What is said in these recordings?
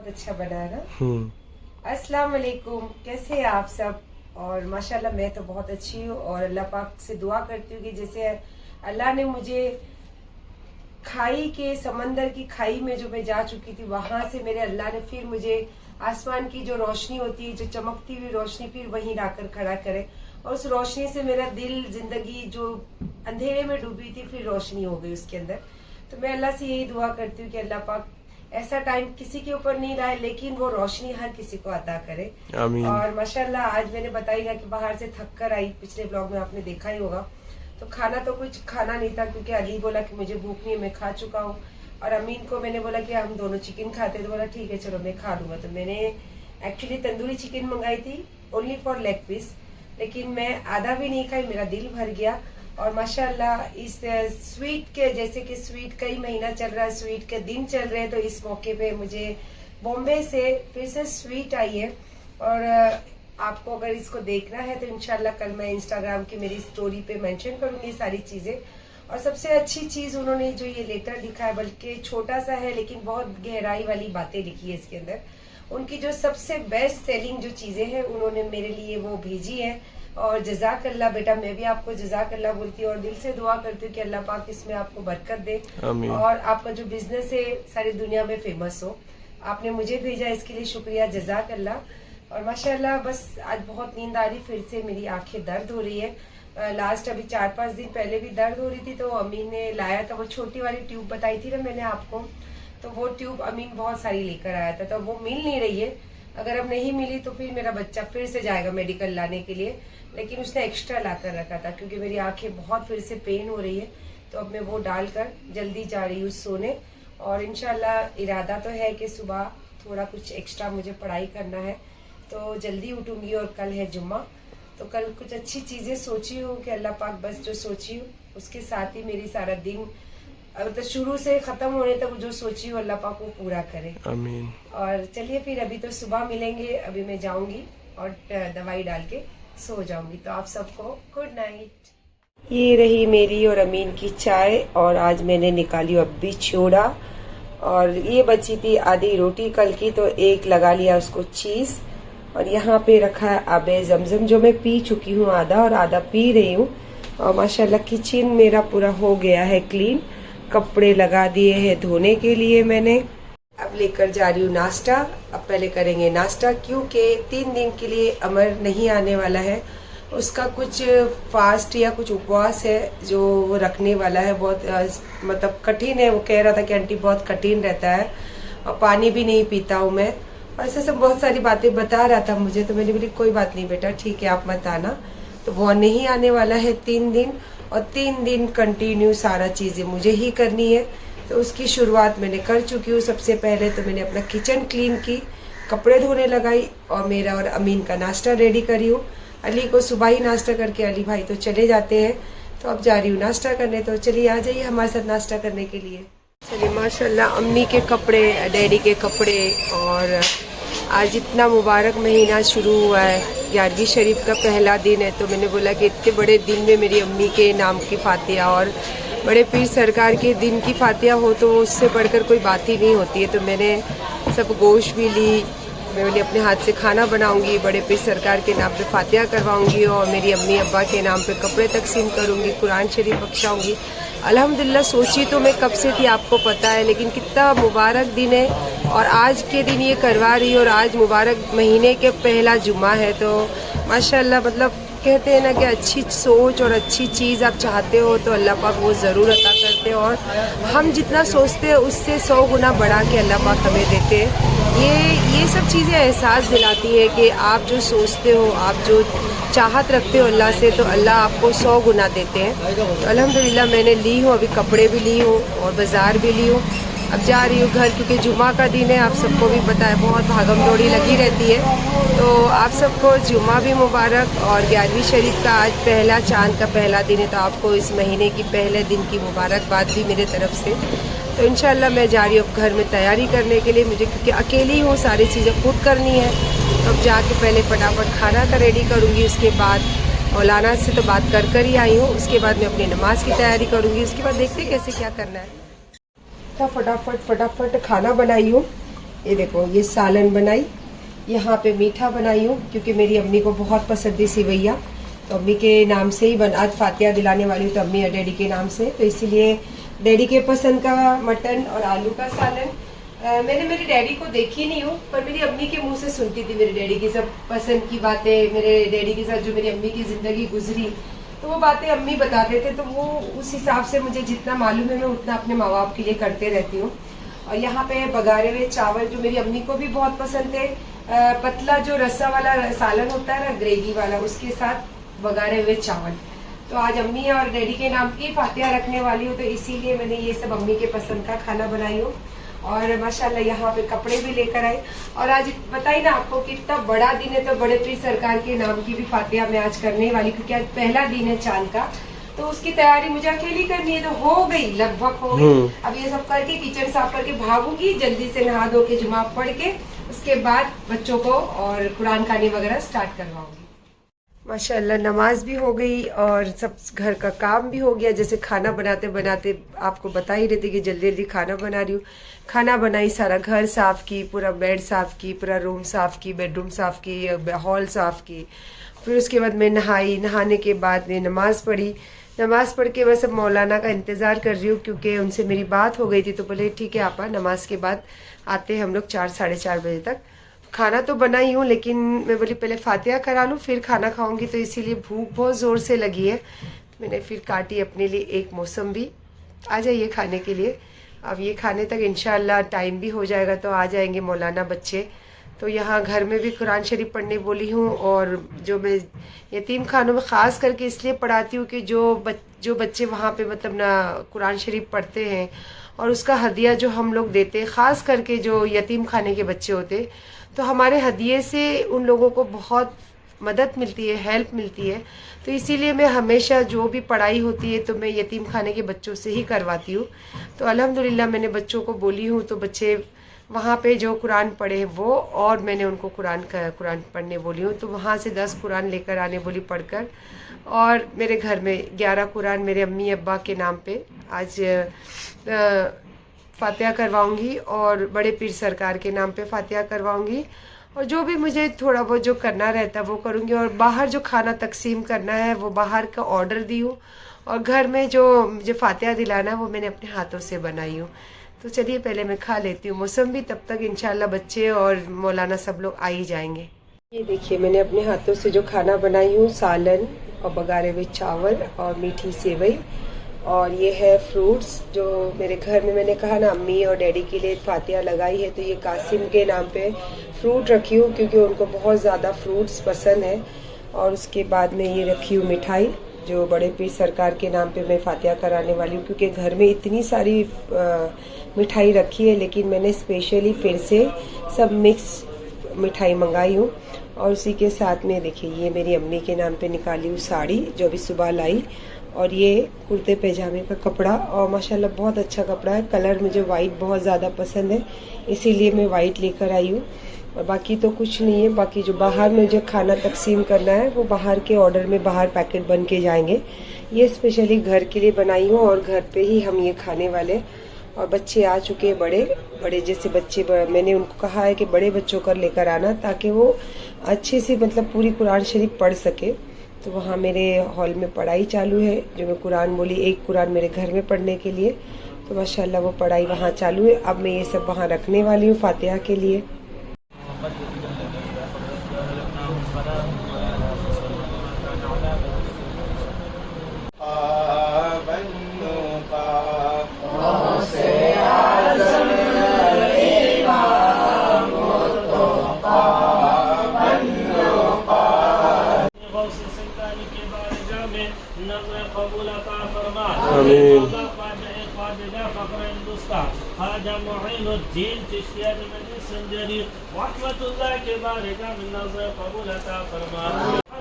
बहुत अच्छा बना है ना। अस्सलाम वालेकुम, कैसे हैं आप सब। और माशाल्लाह मैं तो बहुत अच्छी हूँ और अल्लाह पाक से दुआ करती हूँ कि जैसे अल्लाह ने मुझे खाई के समंदर की खाई में जो मैं जा चुकी थी वहां से मेरे अल्लाह ने फिर मुझे आसमान की जो रोशनी होती है, जो चमकती हुई रोशनी, फिर वहीं लाकर खड़ा करे और उस रोशनी से मेरा दिल, जिंदगी जो अंधेरे में डूबी थी फिर रोशनी हो गई उसके अंदर। तो मैं अल्लाह से यही दुआ करती हूँ कि अल्लाह पाक ऐसा टाइम किसी के ऊपर नहीं लाए, लेकिन वो रोशनी हर किसी को अता करे। आमीन। और माशाल्लाह आज मैंने बताई ना कि बाहर से थक कर आई, पिछले ब्लॉग में आपने देखा ही होगा। तो खाना तो कुछ खाना नहीं था क्योंकि अली बोला कि मुझे भूख नहीं है, मैं खा चुका हूँ। और अमीन को मैंने बोला कि हम दोनों चिकन खाते, तो बोला ठीक है चलो मैं खा लूंगा। तो मैंने एक्चुअली तंदूरी चिकन मंगाई थी ओनली फॉर लेग पीस, लेकिन मैं आधा भी नहीं खाई, मेरा दिल भर गया। और माशाल्लाह इस स्वीट के, जैसे कि स्वीट का ही महीना चल रहा है, स्वीट के दिन चल रहे हैं, तो इस मौके पे मुझे बॉम्बे से फिर से स्वीट आई है। और आपको अगर इसको देखना है तो इंशाल्लाह कल मैं इंस्टाग्राम की मेरी स्टोरी पे मेंशन करूंगी सारी चीजें। और सबसे अच्छी चीज उन्होंने जो ये लेटर लिखा है, बल्कि छोटा सा है लेकिन बहुत गहराई वाली बातें लिखी है इसके अंदर। उनकी जो सबसे बेस्ट सेलिंग जो चीजें हैं उन्होंने मेरे लिए वो भेजी है। और जज़ाकल्लाह बेटा, मैं भी आपको जज़ाकल्लाह बोलती हूँ और दिल से दुआ करती हूँ कि अल्लाह पाक इसमें आपको बरकत दे और आपका जो बिजनेस है सारी दुनिया में फेमस हो। आपने मुझे भेजा इसके लिए शुक्रिया, जज़ाकल्लाह। और माशाल्लाह बस आज बहुत नींद आ रही, फिर से मेरी आंखें दर्द हो रही है। लास्ट अभी 4-5 दिन पहले भी दर्द हो रही थी, तो अमीन ने लाया था वो छोटी वाली ट्यूब, बताई थी ना मैंने आपको। तो वो ट्यूब अमीन बहुत सारी लेकर आया था, तो वो मिल नहीं रही है। अगर अब नहीं मिली तो फिर मेरा बच्चा फिर से जाएगा मेडिकल लाने के लिए, लेकिन उसने एक्स्ट्रा ला कर रखा था क्योंकि मेरी आंखें बहुत फिर से पेन हो रही है। तो अब मैं वो डालकर जल्दी जा रही हूँ सोने। और इंशाल्लाह इरादा तो है कि सुबह थोड़ा कुछ एक्स्ट्रा मुझे पढ़ाई करना है, तो जल्दी उठूंगी। और कल है जुम्मा, तो कल कुछ अच्छी चीजें सोची हूँ कि अल्लाह पाक बस जो सोची हूँ उसके साथ ही मेरी सारा दिन, तो शुरू से खत्म होने तक जो सोची हूँ अल्लाह पाक वो पूरा करे, आमीन। और चलिए फिर अभी तो सुबह मिलेंगे, अभी मैं जाऊंगी और दवाई डाल के सो जाऊंगी। तो आप सबको गुड नाइट। ये रही मेरी और अमीन की चाय, और आज मैंने निकाली अब्बी छोड़ा, और ये बची थी आधी रोटी कल की, तो एक लगा लिया उसको चीज। और यहाँ पे रखा है आबे जमजम जो मैं पी चुकी हूँ आधा, और आधा पी रही हूँ। और माशाल्लाह किचन मेरा पूरा हो गया है क्लीन, कपड़े लगा दिए हैं धोने के लिए मैंने। अब लेकर जा रही हूँ नाश्ता। अब पहले करेंगे नाश्ता क्योंकि 3 दिन के लिए अमर नहीं आने वाला है, उसका कुछ फास्ट या कुछ उपवास है जो वो रखने वाला है। बहुत मतलब कठिन है, वो कह रहा था कि आंटी बहुत कठिन रहता है और पानी भी नहीं पीता हूँ मैं, और ऐसे सब बहुत सारी बातें बता रहा था मुझे। तो मैंने बोली कोई बात नहीं बेटा, ठीक है आप मत आना। तो वो नहीं आने वाला है 3 दिन, और 3 दिन कंटिन्यू सारा चीजें मुझे ही करनी है। तो उसकी शुरुआत मैंने कर चुकी हूँ। सबसे पहले तो मैंने अपना किचन क्लीन की, कपड़े धोने लगाई, और मेरा और अमीन का नाश्ता रेडी करी हूँ। अली को सुबह ही नाश्ता करके अली भाई तो चले जाते हैं, तो अब जा रही हूँ नाश्ता करने। तो चलिए आ जाइए हमारे साथ नाश्ता करने के लिए। चलिए माशाल्लाह अम्मी के कपड़े, डैडी के कपड़े, और आज इतना मुबारक महीना शुरू हुआ है, 11वीं शरीफ का पहला दिन है। तो मैंने बोला कि इतने बड़े दिन में मेरी अम्मी के नाम की फातिहा और बड़े पीर सरकार के दिन की फातिहा हो तो उससे बढ़कर कोई बात ही नहीं होती है। तो मैंने सब गोश्त भी ली, मैं बोली अपने हाथ से खाना बनाऊंगी, बड़े पीर सरकार के नाम पे फातिहा करवाऊंगी, और मेरी अम्मी अब्बा के नाम पे कपड़े तकसीम करूंगी, कुरान शरीफ बख्शाऊंगी। अल्हम्दुलिल्लाह सोची तो मैं कब से थी आपको पता है, लेकिन कितना मुबारक दिन है और आज के दिन ये करवा रही है। और आज मुबारक महीने के पहला जुम्मा है, तो माशाल्लाह मतलब कहते हैं ना कि अच्छी सोच और अच्छी चीज़ आप चाहते हो तो अल्लाह पाक वो ज़रूर अता करते हैं, और हम जितना सोचते हैं उससे 100 गुना बढ़ा के अल्लाह पाक हमें देते हैं। ये सब चीज़ें एहसास दिलाती है कि आप जो सोचते हो, आप जो चाहत रखते हो अल्लाह से, तो अल्लाह आपको 100 गुना देते हैं। तो अल्हम्दुलिल्लाह मैंने ली हूँ, अभी कपड़े भी ली हूँ और बाज़ार भी ली हूँ। अब जा रही हूँ घर क्योंकि जुम्मा का दिन है, आप सबको भी पता है बहुत भागम दौड़ी लगी रहती है। तो आप सबको जुम्मा भी मुबारक, और 11वीं शरीफ का आज पहला चांद का पहला दिन है, तो आपको इस महीने की पहले दिन की मुबारकबाद भी मेरे तरफ से। तो इंशाल्लाह मैं जा रही हूँ घर में तैयारी करने के लिए, मुझे क्योंकि अकेली हूँ सारी चीज़ें खुद करनी है। तो अब जाके पहले फटाफट खाना का रेडी करूँगी, उसके बाद मौलाना से तो बात कर ही आई हूँ, उसके बाद मैं अपनी नमाज की तैयारी करूँगी, उसके बाद देखते कैसे क्या करना है। तो फटाफट खाना बनाई हूँ, ये देखो ये सालन बनाई, यहाँ पे मीठा बनाई हूँ क्योंकि मेरी अम्मी को बहुत पसंद है सेवैया, तो अम्मी के नाम से ही आज फातिया दिलाने वाली हूँ, तो अम्मी और डैडी के नाम से, तो इसीलिए डैडी के पसंद का मटन और आलू का सालन। मैंने मेरे डैडी को देखी नहीं हूँ, पर मेरी अम्मी के मुंह से सुनती थी मेरे डैडी की सब पसंद की बातें, मेरे डैडी के साथ जो मेरी अम्मी की जिंदगी गुजरी, तो वो बातें अम्मी बताते थे, तो वो उस हिसाब से मुझे जितना मालूम है मैं उतना अपने माँ बाप के लिए करते रहती हूँ। और यहाँ पे बघारे हुए चावल जो मेरी अम्मी को भी बहुत पसंद है, पतला जो रस्सा वाला सालन होता है ना, ग्रेवी वाला, उसके साथ बघारे हुए चावल। तो आज अम्मी और डैडी के नाम की फातिया रखने वाली हूँ, तो इसीलिए मैंने ये सब अम्मी के पसंद का खाना बनाई हूँ। और माशाल्लाह यहाँ पे कपड़े भी लेकर आए, और आज बताई ना आपको कि इतना बड़ा दिन है, तो बड़े पीर सरकार के नाम की भी फातिया मैं आज करने वाली, क्योंकि आज पहला दिन है चांद का, तो उसकी तैयारी मुझे अकेली करनी है, तो हो गई, लगभग हो गई। अब ये सब करके किचन साफ करके भागूंगी, जल्दी से नहा धो के जुमा पढ़ के उसके बाद बच्चों को और कुरान खानी वगैरह स्टार्ट करवाऊंगी। माशाल्लाह नमाज भी हो गई और सब घर का काम भी हो गया। जैसे खाना बनाते बनाते आपको बता ही रही थी कि जल्दी जल्दी खाना बना रही हूँ। खाना बनाई, सारा घर साफ की, पूरा बेड साफ की, पूरा रूम साफ की, बेडरूम साफ की, हॉल साफ की। फिर उसके बाद मैं नहाई, नहाने के बाद मैं नमाज पढ़ी। नमाज पढ़ के बस अब मौलाना का इंतज़ार कर रही हूँ, क्योंकि उनसे मेरी बात हो गई थी, तो बोले ठीक है आपा नमाज के बाद आते हैं हम लोग 4 साढ़े 4 बजे तक। खाना तो बनाई हूँ, लेकिन मैं बोली पहले फातिया करा लूँ फिर खाना खाऊंगी, तो इसीलिए भूख बहुत ज़ोर से लगी है। मैंने फिर काटी अपने लिए एक मौसम्बी। आ जाइए खाने के लिए। अब ये खाने तक इंशाअल्लाह टाइम भी हो जाएगा, तो आ जाएंगे मौलाना बच्चे। तो यहाँ घर में भी कुरान शरीफ पढ़ने बोली हूँ, और जो मैं यतीम खानों में ख़ास करके इसलिए पढ़ाती हूँ कि जो बच्चे वहाँ पे मतलब ना कुरान शरीफ पढ़ते हैं, और उसका हदिया जो हम लोग देते हैं, ख़ास करके जो यतीम खाने के बच्चे होते, तो हमारे हदिये से उन लोगों को बहुत मदद मिलती है, हेल्प मिलती है। तो इसीलिए मैं हमेशा जो भी पढ़ाई होती है तो मैं यतीम खाने के बच्चों से ही करवाती हूँ। तो अल्हम्दुलिल्लाह मैंने बच्चों को बोली हूँ, तो बच्चे वहाँ पे जो कुरान पढ़े वो, और मैंने उनको कुरान पढ़ने बोली हूँ, तो वहाँ से 10 कुरान लेकर आने बोली पढ़कर। और मेरे घर में 11 कुरान मेरे अम्मी अब्बा के नाम पे आज फातिया करवाऊंगी, और बड़े पीर सरकार के नाम पे फातिया करवाऊंगी। और जो भी मुझे थोड़ा बहुत जो करना रहता है वो करूंगी। और बाहर जो खाना तकसीम करना है वो बाहर का ऑर्डर दी हूँ, और घर में जो मुझे फातिया दिलाना है वो मैंने अपने हाथों से बनाई हूँ। तो चलिए पहले मैं खा लेती हूँ मौसम्बी, तब तक इंशाल्लाह बच्चे और मौलाना सब लोग आ ही जाएंगे। ये देखिए मैंने अपने हाथों से जो खाना बनाई हूँ, सालन और बघारे हुए चावल और मीठी सेवई, और ये है फ्रूट्स जो मेरे घर में मैंने कहा ना अम्मी और डैडी के लिए फातिया लगाई है, तो ये कासिम के नाम पे फ्रूट रखी हूँ क्योंकि उनको बहुत ज़्यादा फ्रूट्स पसंद है। और उसके बाद में ये रखी हूँ मिठाई जो बड़े पीर सरकार के नाम पे मैं फातिया कराने वाली हूँ, क्योंकि घर में इतनी सारी मिठाई रखी है, लेकिन मैंने स्पेशली फिर से सब मिक्स मिठाई मंगाई हूँ। और उसी के साथ में देखिए ये मेरी अम्मी के नाम पे निकाली हूँ साड़ी जो अभी सुबह लाई, और ये कुर्ते पैजामे का कपड़ा, और माशाल्लाह बहुत अच्छा कपड़ा है। कलर मुझे वाइट बहुत ज़्यादा पसंद है, इसीलिए मैं वाइट लेकर आई हूँ। और बाकी तो कुछ नहीं है। बाकी जो बाहर में जो खाना तकसीम करना है वो बाहर के ऑर्डर में बाहर पैकेट बन के जाएंगे। ये स्पेशली घर के लिए बनाई हूँ, और घर पे ही हम ये खाने वाले। और बच्चे आ चुके हैं, बड़े जैसे बच्चे, मैंने उनको कहा है कि बड़े बच्चों कर लेकर आना, ताकि वो अच्छे से मतलब पूरी कुरान शरीफ पढ़ सके। तो वहाँ मेरे हॉल में पढ़ाई चालू है, जो मैं कुरान बोली, एक कुरान मेरे घर में पढ़ने के लिए, तो माशाल्लाह वो पढ़ाई वहाँ चालू है। अब मैं ये सब वहाँ रखने वाली हूँ फातिहा के लिए।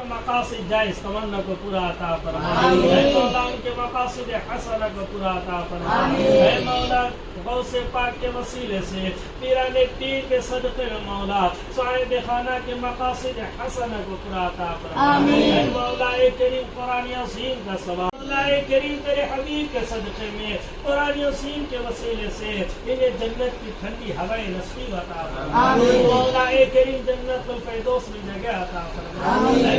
मकासिद जायज़ तमन्ना को पूरा अता फरमा, मौला उनके मकासिद हसना को पूरा अता फरमा, मौला गौसे पाक के वसीले से पीराने पीर के सदक़े में मौला साहिब खाना के मकासिद हसना को पूरा अता फरमा, मौला करीम कुरान अज़ीम का सवाब मौलाए करीम तेरे हबीब के सदक़े में कुरान यासीन के वसीले से इन्हें जन्नत की ठंडी हवाएं नसीब अता फरमा। मौलाए करीम जन्नतुल फिरदौस में जगह अता फरमा।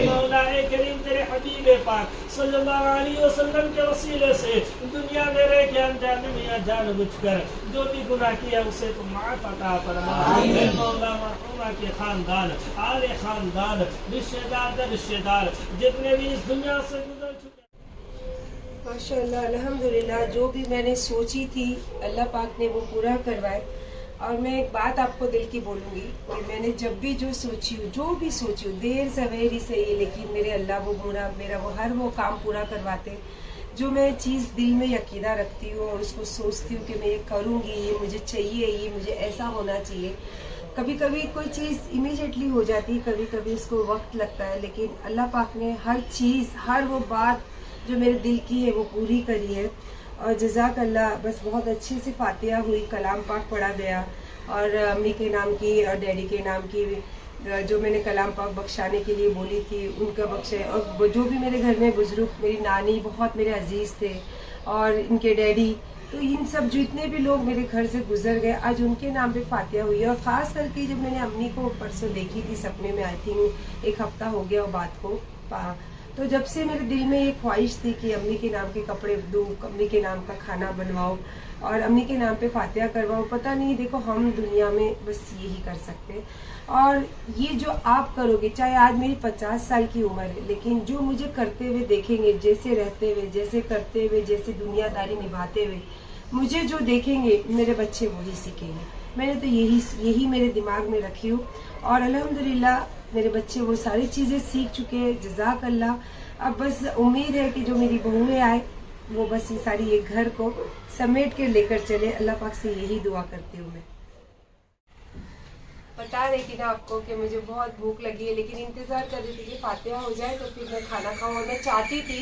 मौलाए करीम तेरे हबीब पाक सल्लल्लाहु अलैहि वसल्लम के वसीले से दुनिया में रह के अनजाने में या जानबूझकर जो भी गुनाह किया उसे तुम माफ अता फरमा। मौला मरहूमा के खानदान, आले खानदान, रिश्तेदार जितने भी इस दुनिया से गुजर चुके, माशाल्लाह अल्हम्दुलिल्लाह, जो भी मैंने सोची थी अल्लाह पाक ने वो पूरा करवाए। और मैं एक बात आपको दिल की बोलूँगी कि मैंने जब भी जो भी सोची हूँ देर सवेरी से ही, लेकिन मेरे अल्लाह वो मेरा वो काम पूरा करवाते। जो मैं चीज़ दिल में यकीना रखती हूँ और उसको सोचती हूँ कि मैं ये करूँगी, ये मुझे चाहिए, ये मुझे ऐसा होना चाहिए। कभी कभी कोई चीज़ इमीडिएटली हो जाती है, कभी कभी उसको वक्त लगता है, लेकिन अल्लाह पाक ने हर चीज़, हर वो बात जो मेरे दिल की है वो पूरी करी है। और जज़ाक अल्लाह। बस बहुत अच्छे से फातिहा हुई, कलाम पाक पढ़ा गया और अम्मी के नाम की और डैडी के नाम की जो मैंने कलाम पाक बख्शाने के लिए बोली थी उनका बख्शे। और जो भी मेरे घर में बुजुर्ग, मेरी नानी बहुत मेरे अजीज़ थे और इनके डैडी, तो इन सब जितने भी लोग मेरे घर से गुजर गए आज उनके नाम पे फातिहा हुई है। और ख़ास करके जब मैंने अम्मी को परसों देखी थी सपने में, आई थिंक 1 हफ्ता हो गया वो बात को, तो जब से मेरे दिल में ये ख्वाहिश थी कि अम्मी के नाम के कपड़े दूँ, अम्मी के नाम का खाना बनवाओ और अम्मी के नाम पे फातिहा करवाओ। पता नहीं, देखो हम दुनिया में बस यही कर सकते हैं। और ये जो आप करोगे, चाहे आज मेरी 50 साल की उम्र है, लेकिन जो मुझे करते हुए देखेंगे, जैसे रहते हुए, जैसे करते हुए, जैसे दुनियादारी निभाते हुए, मुझे जो देखेंगे मेरे बच्चे वही सीखेंगे। मैंने तो यही मेरे दिमाग में रखी हूँ और अल्हम्दुलिल्लाह मेरे बच्चे वो सारी चीज़ें सीख चुके हैं। जज़ाक अल्लाह। अब बस उम्मीद है कि जो मेरी बहुएं आए वो बस ये सारी ये घर को समेट के लेकर चले। अल्लाह पाक से यही दुआ करती हूँ मैं। बता रही थी ना आपको कि मुझे बहुत भूख लगी है, लेकिन इंतज़ार कर रही थी कि फातिहा हो जाए तो फिर मैं खाना खाऊँ। और मैं चाहती थी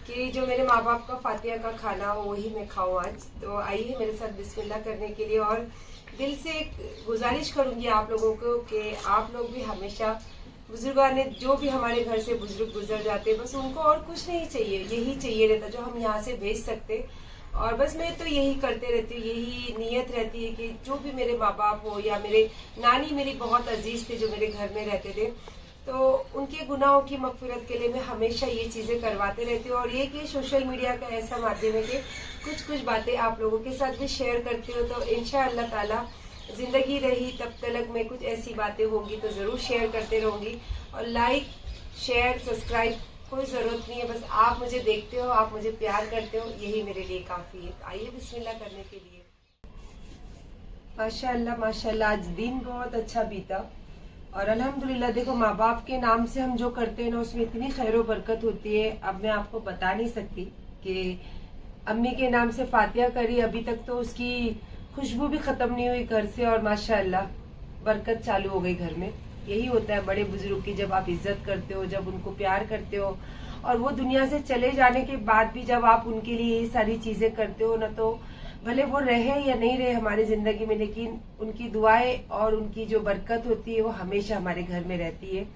कि जो मेरे माँ बाप का फातिहा का खाना हो वही मैं खाऊँ आज। तो आइए मेरे साथ बिस्मिल्लाह करने के लिए। और दिल से एक गुजारिश करूँगी आप लोगों को कि आप लोग भी हमेशा बुजुर्गाने, जो भी हमारे घर से बुजुर्ग गुजर जाते, बस उनको और कुछ नहीं चाहिए, यही चाहिए रहता जो हम यहाँ से भेज सकते। और बस मैं तो यही करते रहती हूँ, यही नीयत रहती है कि जो भी मेरे माँ बाप हो या मेरे नानी मेरी बहुत अजीज थे जो मेरे घर में रहते थे, तो उनके गुनाहों की मगफिरत के लिए मैं हमेशा ये चीज़ें करवाते रहती हूँ। और ये कि सोशल मीडिया का ऐसा माध्यम है कि कुछ बातें आप लोगों के साथ भी शेयर करती हूँ, तो इंशाअल्लाह ताला जिंदगी रही तब तक मैं कुछ ऐसी बातें होंगी तो ज़रूर शेयर करते रहूँगी। और लाइक, शेयर, सब्सक्राइब कोई ज़रूरत नहीं है, बस आप मुझे देखते हो, आप मुझे प्यार करते हो, यही मेरे लिए काफ़ी है। आइए बिस्मिल्लाह करने के लिए। माशाअल्लाह माशाअल्लाह, आज दिन बहुत अच्छा बीता और अल्हम्दुलिल्लाह। देखो, माँ बाप के नाम से हम जो करते हैं ना उसमें इतनी खैर व बरकत होती है, अब मैं आपको बता नहीं सकती। कि अम्मी के नाम से फातिहा करी, अभी तक तो उसकी खुशबू भी खत्म नहीं हुई घर से और माशाअल्लाह बरकत चालू हो गई घर में। यही होता है बड़े बुजुर्ग की, जब आप इज्जत करते हो, जब उनको प्यार करते हो और वो दुनिया से चले जाने के बाद भी जब आप उनके लिए ये सारी चीजें करते हो ना, तो भले वो रहे या नहीं रहे हमारी जिंदगी में, लेकिन उनकी दुआएं और उनकी जो बरकत होती है वो हमेशा हमारे घर में रहती है।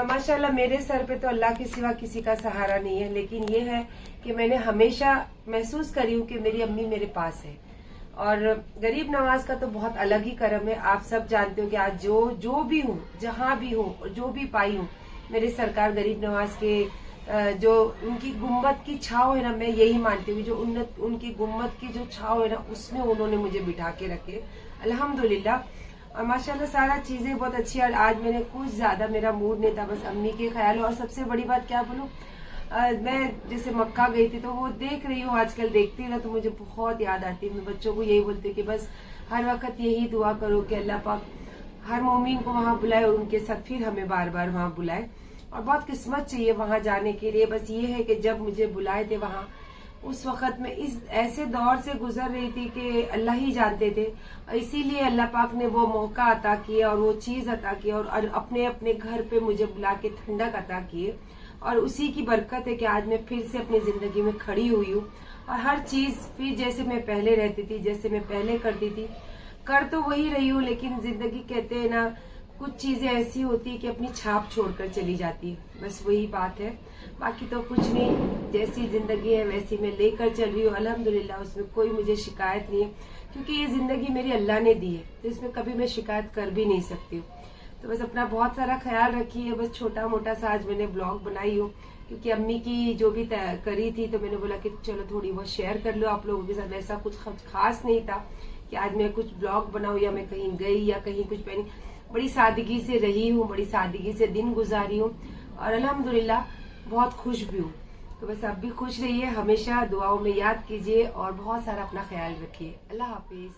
माशाल्लाह मेरे सर पे तो अल्लाह के सिवा किसी का सहारा नहीं है, लेकिन ये है कि मैंने हमेशा महसूस करी हूँ कि मेरी अम्मी मेरे पास है। और गरीब नवाज का तो बहुत अलग ही करम है। आप सब जानते हो कि आज जो भी हूँ, जहाँ भी हूँ और जो भी पाई हूँ, मेरे सरकार गरीब नवाज के जो उनकी गुम्बद की छाव है ना, मैं यही मानती हूँ, जो उनकी गुम्बद की जो छाव है ना उसमें उन्होंने मुझे बिठा के रखे, अल्हम्दुलिल्लाह। और माशाल्लाह सारा चीजें बहुत अच्छी। और आज मैंने कुछ ज्यादा, मेरा मूड नहीं था, बस अम्मी के ख्याल। और सबसे बड़ी बात क्या बोलूं, मैं जैसे मक्का गई थी तो वो देख रही हूँ, आजकल देखती हूँ ना तो मुझे बहुत याद आती है। मैं बच्चों को यही बोलती हूँ कि बस हर वक्त यही दुआ करो कि अल्लाह पाक हर मोमिन को वहाँ बुलाए और उनके साथ फिर हमें बार बार वहाँ बुलाए। और बहुत किस्मत चाहिए वहाँ जाने के लिए। बस ये है कि जब मुझे बुलाए थे वहाँ, उस वक्त में इस ऐसे दौर से गुजर रही थी कि अल्लाह ही जानते थे। इसीलिए अल्लाह पाक ने वो मौका अता किया और वो चीज अता की और अपने अपने घर पे मुझे बुला के ठंडक अता किए। और उसी की बरकत है कि आज मैं फिर से अपनी जिंदगी में खड़ी हुई हूँ और हर चीज फिर जैसे मैं पहले रहती थी, जैसे मैं पहले करती थी, कर तो वही रही हूँ। लेकिन जिंदगी कहते हैं ना, कुछ चीजें ऐसी होती है कि अपनी छाप छोड़कर चली जाती है, बस वही बात है। बाकी तो कुछ नहीं, जैसी जिंदगी है वैसी मैं लेकर चल रही हूँ अल्हम्दुलिल्लाह, उसमें कोई मुझे शिकायत नहीं है, क्योंकि ये जिंदगी मेरी अल्लाह ने दी है, तो इसमें कभी मैं शिकायत कर भी नहीं सकती हूँ। तो बस अपना बहुत सारा ख्याल रखिए। बस छोटा मोटा सा आज मैंने ब्लॉग बनाई हूँ, क्योंकि अम्मी की जो भी करी थी तो मैंने बोला कि चलो थोड़ी बहुत शेयर कर लो आप लोगों के साथ। ऐसा कुछ खास नहीं था कि आज मैं कुछ ब्लॉग बनाऊं या मैं कहीं गई या कहीं कुछ पहनी। बड़ी सादगी से रही हूँ, बड़ी सादगी से दिन गुजारी हूँ और अल्हम्दुलिल्लाह बहुत खुश भी हूँ। तो बस आप भी खुश रहिए, हमेशा दुआओं में याद कीजिए और बहुत सारा अपना ख्याल रखिए। अल्लाह हाफिज।